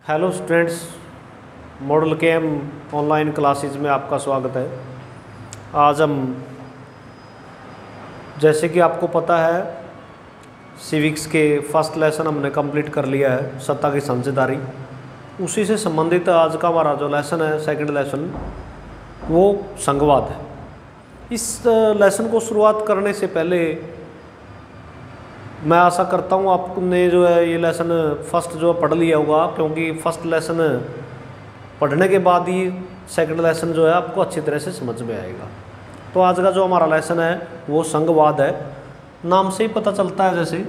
Hello students, model केम online classes में आपका स्वागत है। आज हम, जैसे कि आपको पता है, सिविक्स के फर्स्ट लेसन हमने कंप्लीट कर लिया है, सत्ता की साझेदारी। उसी से संबंधित आज का हमारा जो लेसन है, सेकंड लेसन, वो संघवाद है। इस लेसन को शुरुआत करने से पहले मैं आशा करता हूँ आपने जो है ये लेसन फर्स्ट जो पढ़ लिया होगा, क्योंकि फर्स्ट लेसन पढ़ने के बाद ही सेकंड लेसन जो है आपको अच्छी तरह से समझ में आएगा। तो आज का जो हमारा लेसन है वो संघवाद है। नाम से ही पता चलता है, जैसे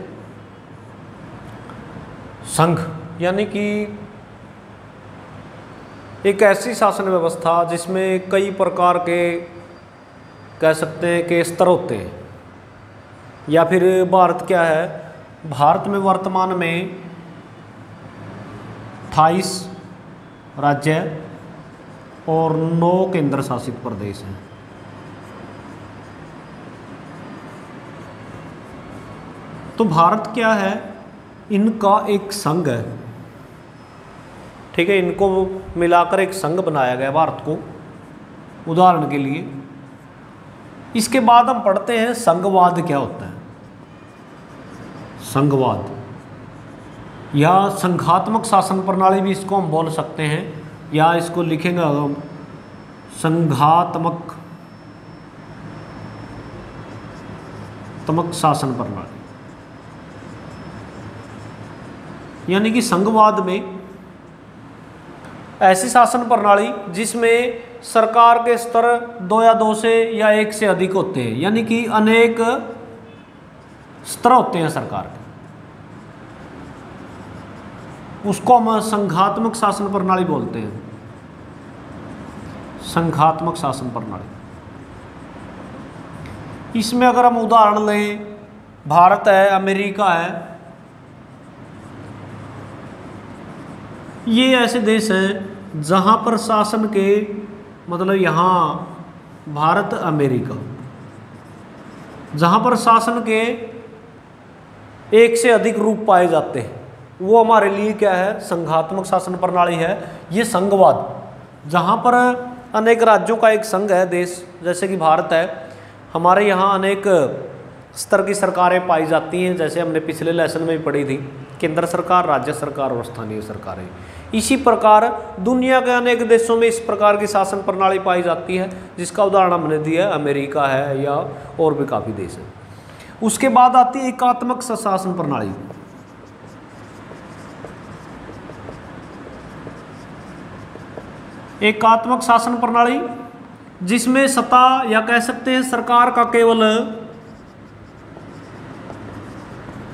संघ यानी कि एक ऐसी शासन व्यवस्था जिसमें कई प्रकार के, कह सकते हैं कि स्तर होते हैं। या फिर भारत क्या है, भारत में वर्तमान में 28 राज्य और 9 केंद्र शासित प्रदेश हैं। तो भारत क्या है, इनका एक संघ है, ठीक है। इनको मिलाकर एक संघ बनाया गया भारत को, उदाहरण के लिए। इसके बाद हम पढ़ते हैं संघवाद क्या होता है। संघवाद या संघात्मक शासन प्रणाली भी इसको हम बोल सकते हैं, या इसको लिखेंगे हम संघात्मक शासन प्रणाली। यानी कि संघवाद में ऐसी शासन प्रणाली जिसमें सरकार के स्तर 2 या 2 से या 1 से अधिक होते हैं, यानी कि अनेक स्तर होते हैं सरकार के, उसको हम संघात्मक शासन प्रणाली बोलते हैं। संघात्मक शासन प्रणाली, इसमें अगर हम उदाहरण लें, भारत है, अमेरिका है, ये ऐसे देश हैं जहां पर शासन के, मतलब यहाँ भारत अमेरिका, जहां पर शासन के 1 से अधिक रूप पाए जाते हैं, वो हमारे लिए क्या है, संघात्मक शासन प्रणाली है। ये संघवाद, जहाँ पर अनेक राज्यों का एक संघ है देश, जैसे कि भारत है, हमारे यहाँ अनेक स्तर की सरकारें पाई जाती हैं, जैसे हमने पिछले लेसन में भी पढ़ी थी, केंद्र सरकार, राज्य सरकार और स्थानीय सरकारें। इसी प्रकार दुनिया के अनेक देशों में इस प्रकार की शासन प्रणाली पाई जाती है, जिसका उदाहरण हमने दिया है, अमेरिका है या और भी काफ़ी देश हैं। उसके बाद आती है एकात्मक शासन प्रणाली। एकात्मक शासन प्रणाली जिसमें सत्ता, या कह सकते हैं सरकार का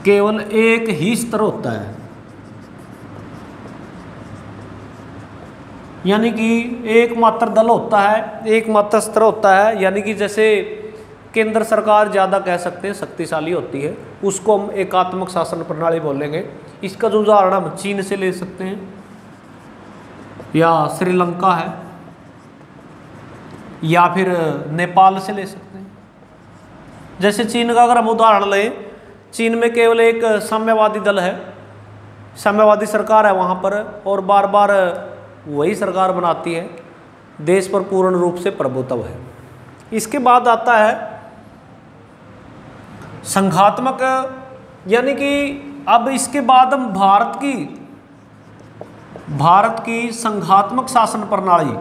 केवल एक ही स्तर होता है, यानी कि एकमात्र दल होता है, एकमात्र स्तर होता है। यानी कि जैसे केंद्र सरकार ज़्यादा, कह सकते हैं, शक्तिशाली होती है, उसको हम एकात्मक शासन प्रणाली बोलेंगे। इसका जो उदाहरण हम चीन से ले सकते हैं, या श्रीलंका है, या फिर नेपाल से ले सकते हैं। जैसे चीन का अगर हम उदाहरण लें, चीन में केवल एक साम्यवादी दल है, साम्यवादी सरकार है वहाँ पर, और बार बार वही सरकार बनाती है, देश पर पूर्ण रूप से प्रभुत्व है। इसके बाद आता है संघात्मक, यानी कि अब इसके बाद हम भारत की संघात्मक शासन प्रणाली,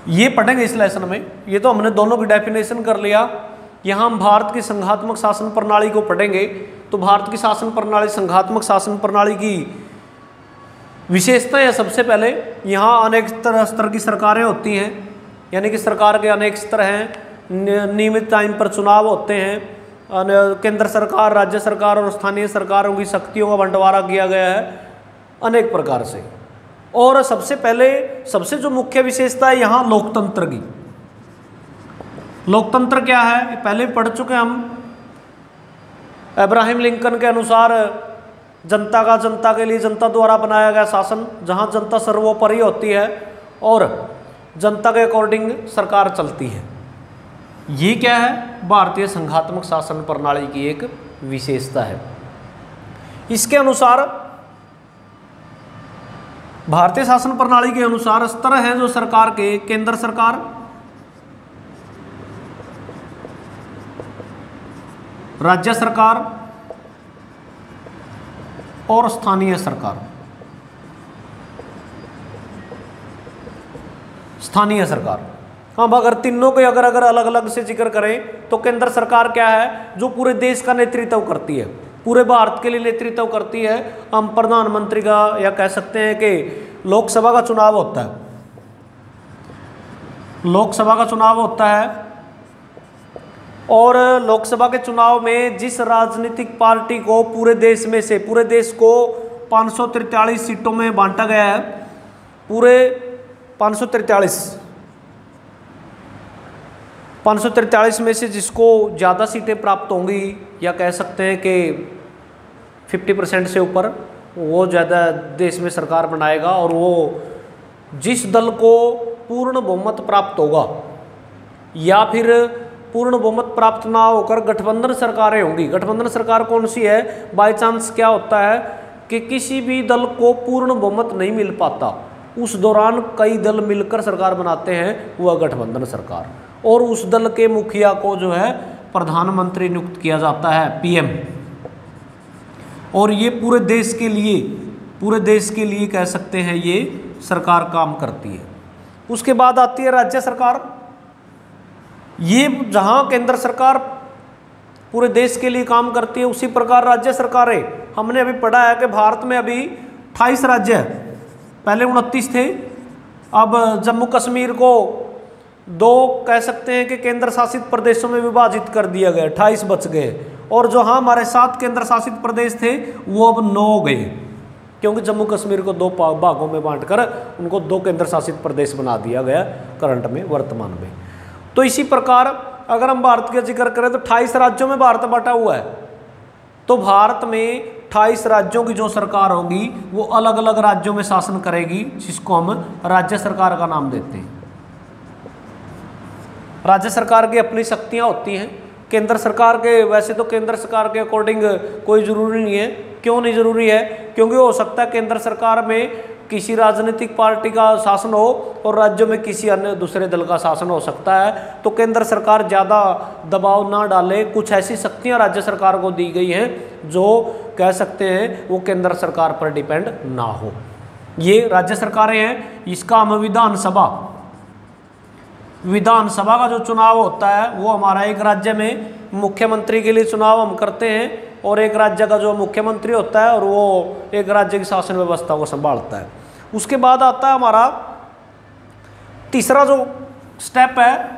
ये पढ़ेंगे इस लेसन में। ये तो हमने दोनों की डेफिनेशन कर लिया, यहाँ हम भारत की संघात्मक शासन प्रणाली को पढ़ेंगे। तो भारत की शासन प्रणाली, संघात्मक शासन प्रणाली की विशेषताएं है, सबसे पहले यहाँ अनेक स्तर की सरकारें होती हैं, यानी कि सरकार के अनेक स्तर हैं, नियमित टाइम पर चुनाव होते हैं, केंद्र सरकार, राज्य सरकार और स्थानीय सरकारों की शक्तियों का बंटवारा किया गया है अनेक प्रकार से। और सबसे पहले, सबसे जो मुख्य विशेषता है यहाँ लोकतंत्र की। लोकतंत्र क्या है, पहले पढ़ चुके हम। अब्राहम लिंकन के अनुसार जनता का, जनता के लिए, जनता द्वारा बनाया गया शासन, जहाँ जनता सर्वोपरि होती है और जनता के अकॉर्डिंग सरकार चलती है। ये क्या है? भारतीय संघात्मक शासन प्रणाली की एक विशेषता है। इसके अनुसार, भारतीय शासन प्रणाली के अनुसार स्तर है जो सरकार के, केंद्र सरकार, राज्य सरकार और स्थानीय सरकार। स्थानीय सरकार, हम अगर तीनों के अगर अलग अलग से जिक्र करें तो केंद्र सरकार क्या है? जो पूरे देश का नेतृत्व करती है, पूरे भारत के लिए नेतृत्व करती है। हम प्रधानमंत्री का, या कह सकते हैं कि लोकसभा का चुनाव होता है, लोकसभा का चुनाव होता है, और लोकसभा के चुनाव में जिस राजनीतिक पार्टी को पूरे देश में से, पूरे देश को 543 सीटों में बांटा गया है, पूरे 543 में से जिसको ज़्यादा सीटें प्राप्त होंगी, या कह सकते हैं कि 50% से ऊपर, वो ज़्यादा देश में सरकार बनाएगा। और वो जिस दल को पूर्ण बहुमत प्राप्त होगा, या फिर पूर्ण बहुमत प्राप्त ना होकर गठबंधन सरकारें होंगी। गठबंधन सरकार कौन सी है? बाय चांस क्या होता है कि किसी भी दल को पूर्ण बहुमत नहीं मिल पाता, उस दौरान कई दल मिलकर सरकार बनाते हैं, वह गठबंधन सरकार। और उस दल के मुखिया को जो है प्रधानमंत्री नियुक्त किया जाता है, पीएम। और ये पूरे देश के लिए कह सकते हैं ये सरकार काम करती है। उसके बाद आती है राज्य सरकार। ये जहां केंद्र सरकार पूरे देश के लिए काम करती है, उसी प्रकार राज्य सरकारें, हमने अभी पढ़ा है कि भारत में अभी 28 राज्य है, पहले 29 थे। अब जम्मू कश्मीर को 2 कह सकते हैं कि केंद्र शासित प्रदेशों में विभाजित कर दिया गया, 28 बच गए। और जो हाँ हमारे 7 केंद्र शासित प्रदेश थे वो अब 9 गए, क्योंकि जम्मू कश्मीर को 2 भागों में बांटकर उनको 2 केंद्र शासित प्रदेश बना दिया गया करंट में, वर्तमान में। तो इसी प्रकार अगर हम भारत का जिक्र करें तो 28 राज्यों में भारत बटा हुआ है। तो भारत में 28 राज्यों की जो सरकार होगी वो अलग अलग राज्यों में शासन करेगी, जिसको हम राज्य सरकार का नाम देते हैं। राज्य सरकार की अपनी शक्तियां होती हैं। केंद्र सरकार के, वैसे तो केंद्र सरकार के अकॉर्डिंग कोई ज़रूरी नहीं है। क्यों नहीं ज़रूरी है? क्योंकि हो सकता है केंद्र सरकार में किसी राजनीतिक पार्टी का शासन हो और राज्यों में किसी अन्य दूसरे दल का शासन हो सकता है। तो केंद्र सरकार ज़्यादा दबाव ना डाले। कुछ ऐसी शक्तियां राज्य सरकार को दी गई हैं जो कह सकते हैं वो केंद्र सरकार पर डिपेंड ना हो। ये राज्य सरकारें हैं। इसका हम विधानसभा का जो चुनाव होता है वो हमारा एक राज्य में मुख्यमंत्री के लिए चुनाव हम करते हैं, और एक राज्य का जो मुख्यमंत्री होता है और वो एक राज्य की शासन व्यवस्था को संभालता है। उसके बाद आता है हमारा तीसरा जो स्टेप है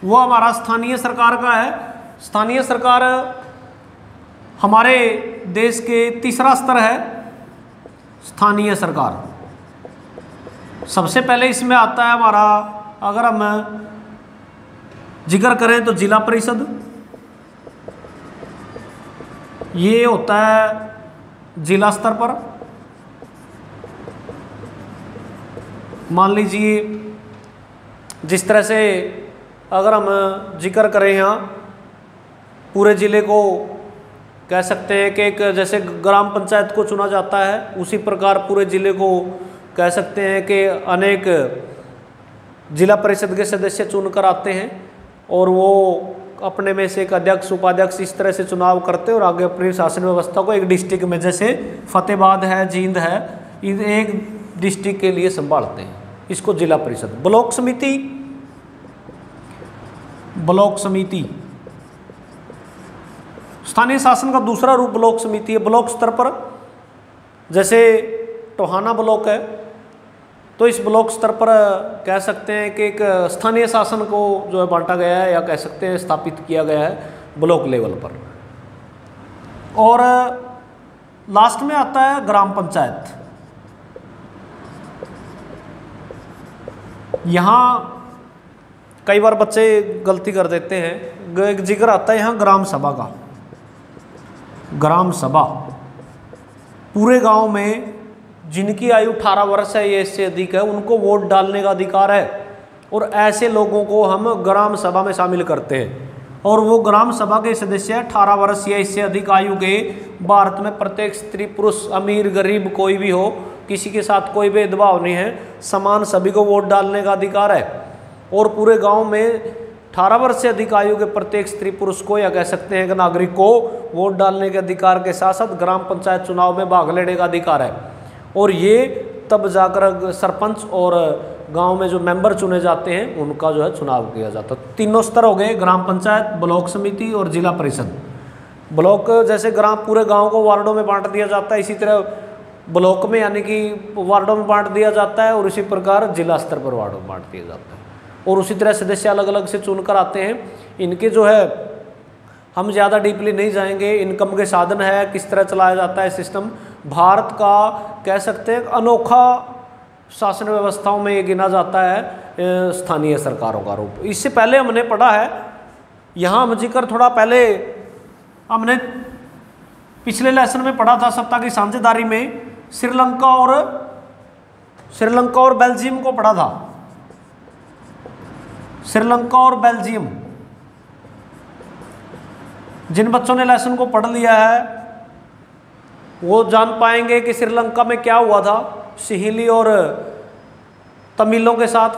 वो हमारा स्थानीय सरकार का है। स्थानीय सरकार हमारे देश के तीसरा स्तर है स्थानीय सरकार। सबसे पहले इसमें आता है हमारा, अगर हम जिक्र करें तो जिला परिषद। ये होता है जिला स्तर पर। मान लीजिए जिस तरह से अगर हम जिक्र करें यहाँ पूरे ज़िले को कह सकते हैं कि एक जैसे ग्राम पंचायत को चुना जाता है, उसी प्रकार पूरे ज़िले को कह सकते हैं कि अनेक जिला परिषद के सदस्य चुनकर आते हैं और वो अपने में से एक अध्यक्ष उपाध्यक्ष इस तरह से चुनाव करते हैं और आगे अपनी शासन व्यवस्था को एक डिस्ट्रिक्ट में, जैसे फतेहाबाद है, जींद है, इन एक डिस्ट्रिक्ट के लिए संभालते हैं। इसको जिला परिषद। ब्लॉक समिति स्थानीय शासन का दूसरा रूप ब्लॉक समिति है। ब्लॉक स्तर पर जैसे टोहाना ब्लॉक है, तो इस ब्लॉक स्तर पर कह सकते हैं कि एक स्थानीय शासन को जो है बांटा गया है, या कह सकते हैं स्थापित किया गया है ब्लॉक लेवल पर। और लास्ट में आता है ग्राम पंचायत। यहाँ कई बार बच्चे गलती कर देते हैं, एक जिक्र आता है यहाँ ग्राम सभा का। ग्राम सभा पूरे गांव में जिनकी आयु 18 वर्ष है या इससे अधिक है उनको वोट डालने का अधिकार है। और ऐसे लोगों को हम ग्राम सभा में शामिल करते हैं। और वो ग्राम सभा के सदस्य 18 वर्ष या इससे अधिक आयु के, भारत में प्रत्येक स्त्री पुरुष अमीर गरीब कोई भी हो, किसी के साथ कोई भेदभाव नहीं है, समान सभी को वोट डालने का अधिकार है। और पूरे गांव में 18 वर्ष से अधिक आयु के प्रत्येक स्त्री पुरुष को, या कह सकते हैं कि नागरिक को, वोट डालने के अधिकार के साथ साथ ग्राम पंचायत चुनाव में भाग लेने का अधिकार है। और ये तब जाकर सरपंच और गांव में जो मेंबर चुने जाते हैं उनका जो है चुनाव किया जाता है। तीनों स्तर हो गए, ग्राम पंचायत, ब्लॉक समिति और जिला परिषद। ब्लॉक जैसे ग्राम पूरे गांव को वार्डों में बांट दिया जाता है, इसी तरह ब्लॉक में यानी कि वार्डों में बांट दिया जाता है, और इसी प्रकार जिला स्तर पर वार्डों में बांट दिया जाता है। और उसी तरह सदस्य अलग अलग से चुनकर आते हैं। इनके जो है हम ज़्यादा डीपली नहीं जाएंगे, इनकम के साधन है, किस तरह चलाया जाता है सिस्टम। भारत का कह सकते हैं अनोखा शासन व्यवस्थाओं में ये गिना जाता है स्थानीय सरकारों का रूप। इससे पहले हमने पढ़ा है, यहाँ हम जिक्र थोड़ा पहले हमने पिछले लेसन में पढ़ा था सत्ता की साझेदारी में, श्रीलंका और बेल्जियम को पढ़ा था। श्रीलंका और बेल्जियम, जिन बच्चों ने लेसन को पढ़ लिया है वो जान पाएंगे कि श्रीलंका में क्या हुआ था सिहिली और तमिलों के साथ,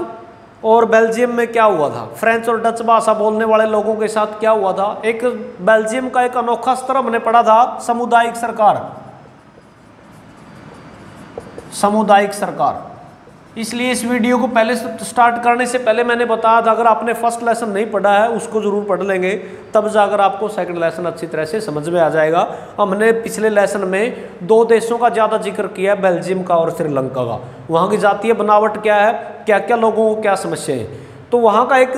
और बेल्जियम में क्या हुआ था फ्रेंच और डच भाषा बोलने वाले लोगों के साथ क्या हुआ था। एक बेल्जियम का एक अनोखा स्तर हमने पढ़ा था, सामुदायिक सरकार। सामुदायिक सरकार, इसलिए इस वीडियो को पहले स्टार्ट करने से पहले मैंने बताया था, अगर आपने फर्स्ट लेसन नहीं पढ़ा है उसको जरूर पढ़ लेंगे, तब जाकर आपको सेकंड लेसन अच्छी तरह से समझ में आ जाएगा। हमने पिछले लेसन में 2 देशों का ज़्यादा जिक्र किया है, बेल्जियम का और श्रीलंका का। वहाँ की जातीय बनावट क्या है, क्या क्या लोगों को क्या समस्याएं हैं, तो वहाँ का एक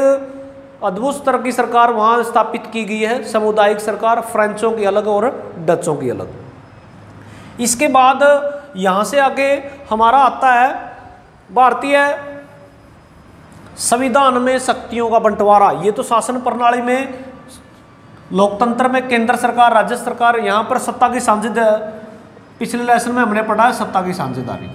अद्भुत स्तर की सरकार वहाँ स्थापित की गई है, सामुदायिक सरकार, फ्रेंचों की अलग और डचों की अलग। इसके बाद यहाँ से आगे हमारा आता है भारतीय संविधान में शक्तियों का बंटवारा। ये तो शासन प्रणाली में, लोकतंत्र में केंद्र सरकार, राज्य सरकार, यहाँ पर सत्ता की साझेदारी, पिछले लेसन में हमने पढ़ा है सत्ता की साझेदारी।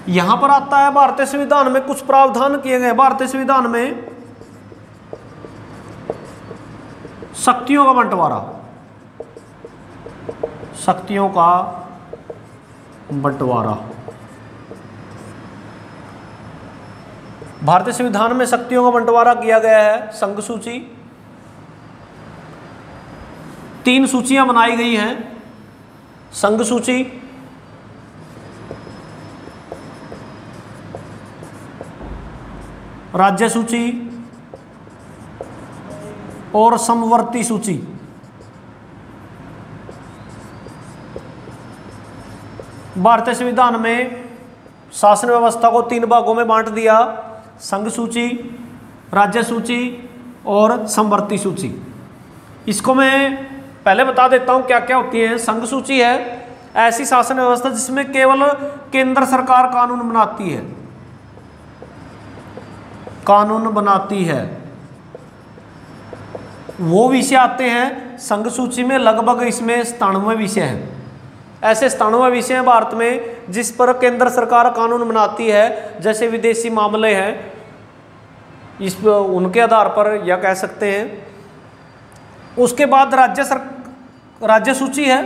यहाँ पर आता है भारतीय संविधान में कुछ प्रावधान किए गए। भारतीय संविधान में शक्तियों का बंटवारा, शक्तियों का बंटवारा। भारतीय संविधान में शक्तियों का बंटवारा किया गया है। संघ सूची, 3 सूचियां बनाई गई हैं। संघ सूची, राज्य सूची और समवर्ती सूची। भारतीय संविधान में शासन व्यवस्था को 3 भागों में बांट दिया, संघ सूची, राज्य सूची और समवर्ती सूची। इसको मैं पहले बता देता हूँ क्या क्या होती है। संघ सूची है ऐसी शासन व्यवस्था जिसमें केवल केंद्र सरकार कानून बनाती है, कानून बनाती है। वो विषय आते हैं संघ सूची में, लगभग इसमें 97 विषय हैं। ऐसे 97 विषय हैं भारत में जिस पर केंद्र सरकार कानून बनाती है, जैसे विदेशी मामले हैं, इस पर उनके आधार पर या कह सकते हैं। उसके बाद राज्य सूची है,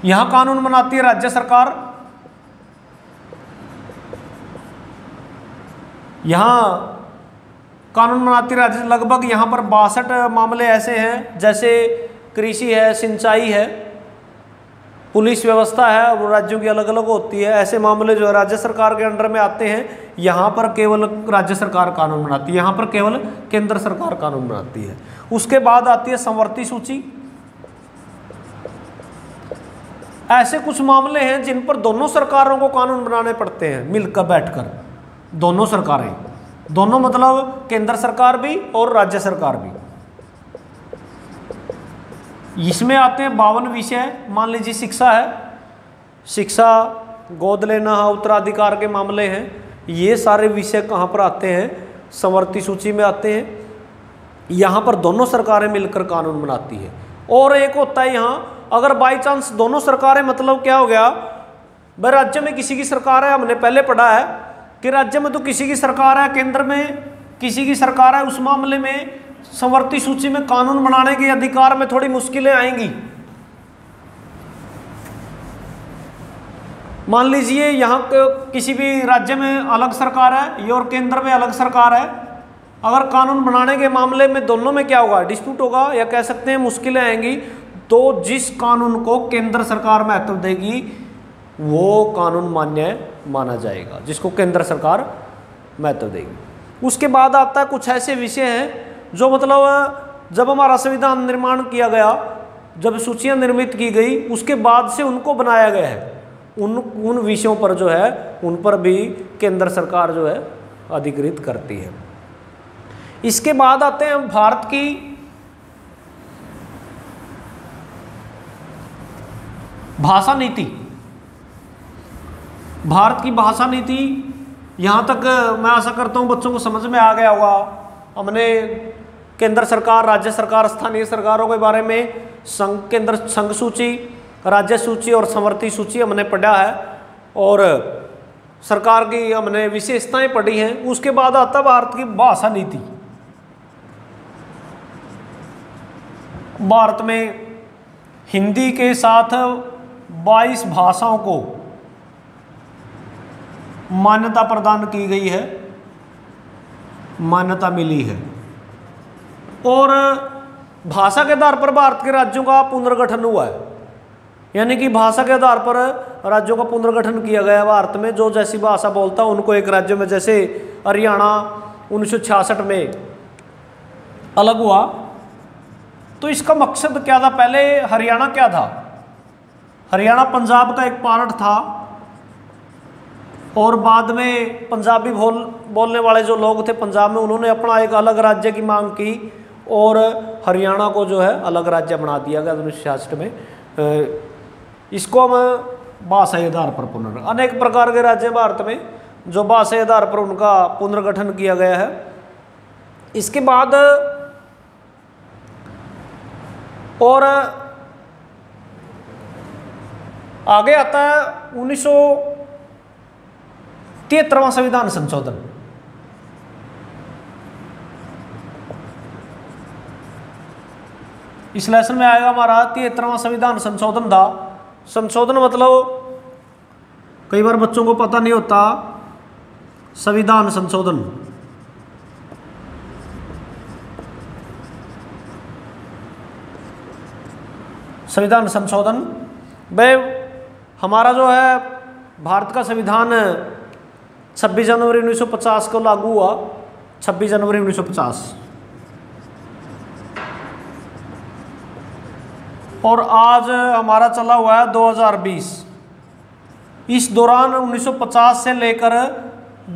यहां कानून बनाती है राज्य सरकार। यहां कानून बनाती है राज्य, लगभग यहां पर 62 मामले ऐसे हैं, जैसे कृषि है, सिंचाई है, पुलिस व्यवस्था है, और राज्यों की अलग अलग होती है। ऐसे मामले जो है राज्य सरकार के अंडर में आते हैं। यहाँ पर केवल राज्य सरकार कानून बनाती है, यहाँ पर केवल केंद्र सरकार कानून बनाती है। उसके बाद आती है समवर्ती सूची। ऐसे कुछ मामले हैं जिन पर दोनों सरकारों को कानून बनाने पड़ते हैं मिलकर बैठकर, दोनों सरकारें, दोनों मतलब केंद्र सरकार भी और राज्य सरकार भी। इसमें आते हैं 52 विषय। मान लीजिए शिक्षा है, शिक्षा, गोद लेना, उत्तराधिकार के मामले हैं, ये सारे विषय कहाँ पर आते हैं? समवर्ती सूची में आते हैं। यहाँ पर दोनों सरकारें मिलकर कानून बनाती है। और एक होता है यहाँ, अगर बाई चांस दोनों सरकारें, मतलब क्या हो गया, भाई राज्य में किसी की सरकार है, हमने पहले पढ़ा है कि राज्य में तो किसी की सरकार है, केंद्र में किसी की सरकार है, उस मामले में संवर्ती सूची में कानून बनाने के अधिकार में थोड़ी मुश्किलें आएंगी। मान लीजिए यहाँ किसी भी राज्य में अलग सरकार है ये और केंद्र में अलग सरकार है, अगर कानून बनाने के मामले में दोनों में क्या होगा, डिस्प्यूट होगा या कह सकते हैं मुश्किलें आएंगी, तो जिस कानून को केंद्र सरकार महत्व देगी वो कानून मान्य माना जाएगा, जिसको केंद्र सरकार महत्व देगी। उसके बाद आता है कुछ ऐसे विषय हैं जो मतलब जब हमारा संविधान निर्माण किया गया, जब सूचियां निर्मित की गई उसके बाद से उनको बनाया गया है, उन विषयों पर जो है उन पर भी केंद्र सरकार जो है अधिकृत करती है। इसके बाद आते हैं भारत की भाषा नीति। भारत की भाषा नीति यहाँ तक मैं आशा करता हूँ बच्चों को समझ में आ गया होगा। हमने केंद्र सरकार, राज्य सरकार, स्थानीय सरकारों के बारे में केंद्र संघ सूची, राज्य सूची और संवर्ती सूची हमने पढ़ा है और सरकार की हमने विशेषताएं पढ़ी हैं। उसके बाद आता भारत की भाषा नीति। भारत में हिंदी के साथ 22 भाषाओं को मान्यता प्रदान की गई है, मान्यता मिली है और भाषा के आधार पर भारत के राज्यों का पुनर्गठन हुआ है, यानी कि भाषा के आधार पर राज्यों का पुनर्गठन किया गया है। भारत में जो जैसी भाषा बोलता है उनको एक राज्य में, जैसे हरियाणा 1966 में अलग हुआ, तो इसका मकसद क्या था? पहले हरियाणा क्या था? हरियाणा पंजाब का एक पार्ट था और बाद में पंजाबी बोलने वाले जो लोग थे पंजाब में, उन्होंने अपना एक अलग राज्य की मांग की और हरियाणा को जो है अलग राज्य बना दिया गया 1966 में। इसको हम भाषा आधार पर अनेक प्रकार के राज्य भारत में जो भाषा आधार पर उनका पुनर्गठन किया गया है। इसके बाद और आगे आता है 1973वां संविधान संशोधन। इस लेसन में आएगा हमारा 73वां संविधान संशोधन था। संशोधन मतलब कई बार बच्चों को पता नहीं होता, संविधान संशोधन संविधान संशोधन भाई हमारा जो है भारत का संविधान 26 जनवरी 1950 को लागू हुआ, 26 जनवरी 1950, और आज हमारा चला हुआ है 2020। इस दौरान 1950 से लेकर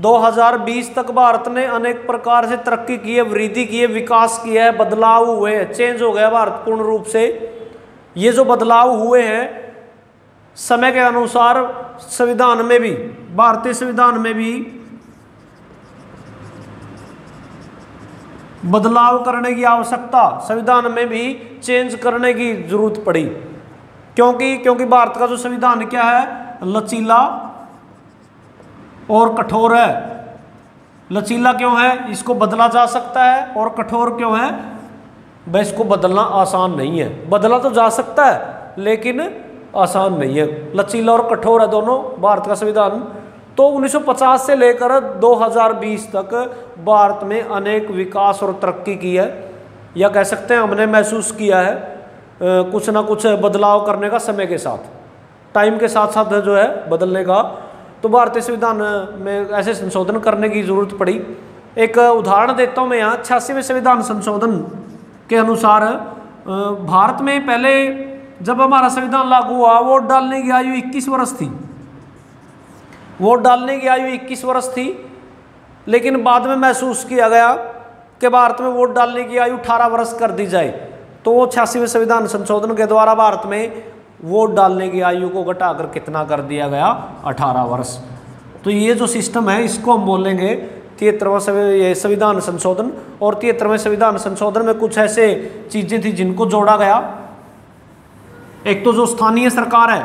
2020 तक भारत ने अनेक प्रकार से तरक्की की है, वृद्धि की है, विकास किया है, बदलाव हुए हैं, चेंज हो गया भारत पूर्ण रूप से। ये जो बदलाव हुए हैं समय के अनुसार संविधान में भी, भारतीय संविधान में भी बदलाव करने की आवश्यकता, संविधान में भी चेंज करने की जरूरत पड़ी। क्योंकि भारत का जो संविधान क्या है, लचीला और कठोर है। लचीला क्यों है? इसको बदला जा सकता है, और कठोर क्यों है? भाई इसको बदलना आसान नहीं है। बदला तो जा सकता है लेकिन आसान नहीं है। लचीला और कठोर है दोनों भारत का संविधान। तो 1950 से लेकर 2020 तक भारत में अनेक विकास और तरक्की की है, या कह सकते हैं हमने महसूस किया है कुछ ना कुछ बदलाव करने का, समय के साथ, टाइम के साथ साथ जो है बदलने का। तो भारतीय संविधान में ऐसे संशोधन करने की जरूरत पड़ी। एक उदाहरण देता हूँ मैं यहाँ। 86वें संविधान संशोधन के अनुसार भारत में पहले जब हमारा संविधान लागू हुआ, वोट डालने की आयु 21 वर्ष थी। वोट डालने की आयु 21 वर्ष थी, लेकिन बाद में महसूस किया गया कि भारत में वोट डालने की आयु 18 वर्ष कर दी जाए। तो वो 86वें संविधान संशोधन के द्वारा भारत में वोट डालने की आयु को घटाकर कितना कर दिया गया? 18 वर्ष। तो ये जो सिस्टम है इसको हम बोलेंगे 73वां संविधान संशोधन। और 73वें संविधान संशोधन में कुछ ऐसे चीज़ें थी जिनको जोड़ा गया। एक तो जो स्थानीय सरकार है,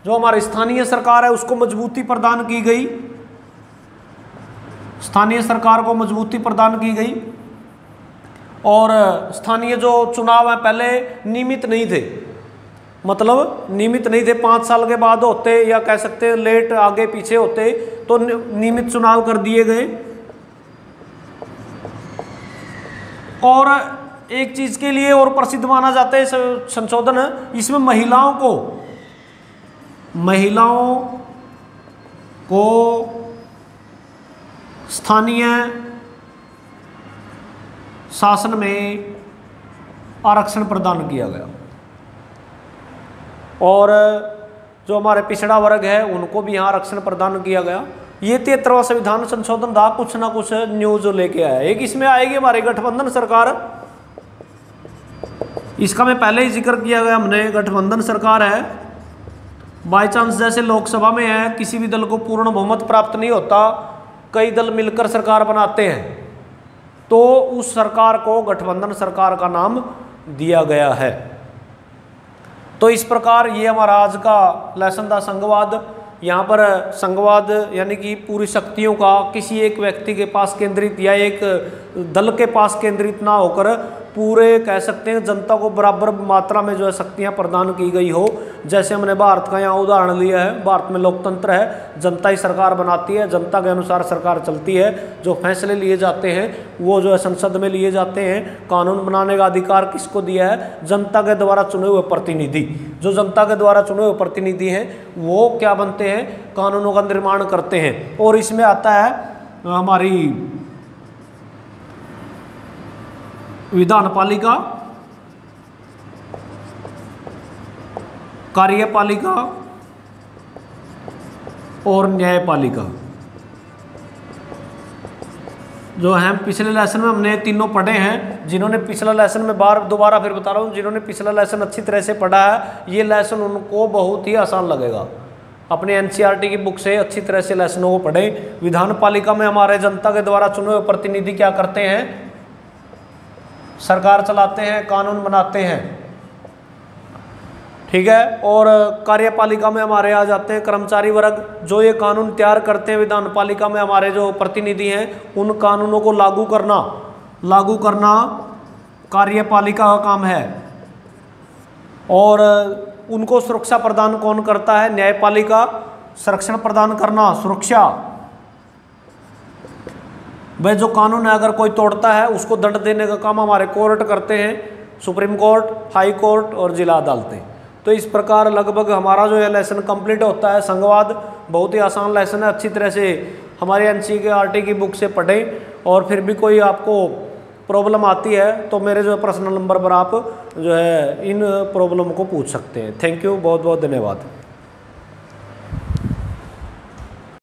जो हमारी स्थानीय सरकार है उसको मजबूती प्रदान की गई, स्थानीय सरकार को मजबूती प्रदान की गई। और स्थानीय जो चुनाव है पहले नियमित नहीं थे, मतलब नियमित नहीं थे, 5 साल के बाद होते या कह सकते हैं लेट आगे पीछे होते, तो नियमित चुनाव कर दिए गए। और एक चीज के लिए और प्रसिद्ध माना जाता है संशोधन, इसमें महिलाओं को स्थानीय शासन में आरक्षण प्रदान किया गया। और जो हमारे पिछड़ा वर्ग है उनको भी यहाँ आरक्षण प्रदान किया गया। ये 73वां संविधान संशोधन था, कुछ ना कुछ न्यूज लेके आया। एक इसमें आएगी हमारी गठबंधन सरकार, इसका मैं पहले ही जिक्र किया गया हमने। गठबंधन सरकार है, बाय चांस जैसे लोकसभा में है किसी भी दल को पूर्ण बहुमत प्राप्त नहीं होता, कई दल मिलकर सरकार बनाते हैं, तो उस सरकार को गठबंधन सरकार का नाम दिया गया है। तो इस प्रकार ये हमारा आज का लेसन था संघवाद। यहाँ पर संघवाद यानी कि पूरी शक्तियों का किसी एक व्यक्ति के पास केंद्रित या एक दल के पास केंद्रित ना होकर पूरे कह सकते हैं जनता को बराबर मात्रा में जो है शक्तियाँ प्रदान की गई हो। जैसे हमने भारत का यहाँ उदाहरण लिया है, भारत में लोकतंत्र है, जनता ही सरकार बनाती है, जनता के अनुसार सरकार चलती है, जो फैसले लिए जाते हैं वो जो है संसद में लिए जाते हैं। कानून बनाने का अधिकार किसको दिया है? जनता के द्वारा चुने हुए प्रतिनिधि। जो जनता के द्वारा चुने हुए प्रतिनिधि हैं वो क्या बनते हैं? कानूनों का निर्माण करते हैं। और इसमें आता है हमारी विधानपालिका, कार्यपालिका और न्यायपालिका। जो है पिछले लेसन में हमने तीनों पढ़े हैं। जिन्होंने पिछला लेसन में दोबारा फिर बता रहा हूँ, जिन्होंने पिछला लेसन अच्छी तरह से पढ़ा है ये लेसन उनको बहुत ही आसान लगेगा। अपने एनसीईआरटी की बुक से अच्छी तरह से लेसनों को पढ़ें। विधानपालिका में हमारे जनता के द्वारा चुने हुए प्रतिनिधि क्या करते हैं? सरकार चलाते हैं, कानून बनाते हैं, ठीक है। और कार्यपालिका में हमारे आ जाते हैं कर्मचारी वर्ग, जो ये कानून तैयार करते हैं। विधानपालिका में हमारे जो प्रतिनिधि हैं उन कानूनों को लागू करना कार्यपालिका का काम है। और उनको सुरक्षा प्रदान कौन करता है? न्यायपालिका। संरक्षण प्रदान करना, सुरक्षा, वह जो कानून है अगर कोई तोड़ता है उसको दंड देने का काम हमारे कोर्ट करते हैं, सुप्रीम कोर्ट, हाई कोर्ट और जिला अदालतें। तो इस प्रकार लगभग हमारा जो है लेसन कंप्लीट होता है। संघवाद बहुत ही आसान लेसन है, अच्छी तरह से हमारे एनसीईआरटी की बुक से पढ़ें। और फिर भी कोई आपको प्रॉब्लम आती है तो मेरे जो पर्सनल नंबर पर आप जो है इन प्रॉब्लम को पूछ सकते हैं। थैंक यू, बहुत बहुत धन्यवाद।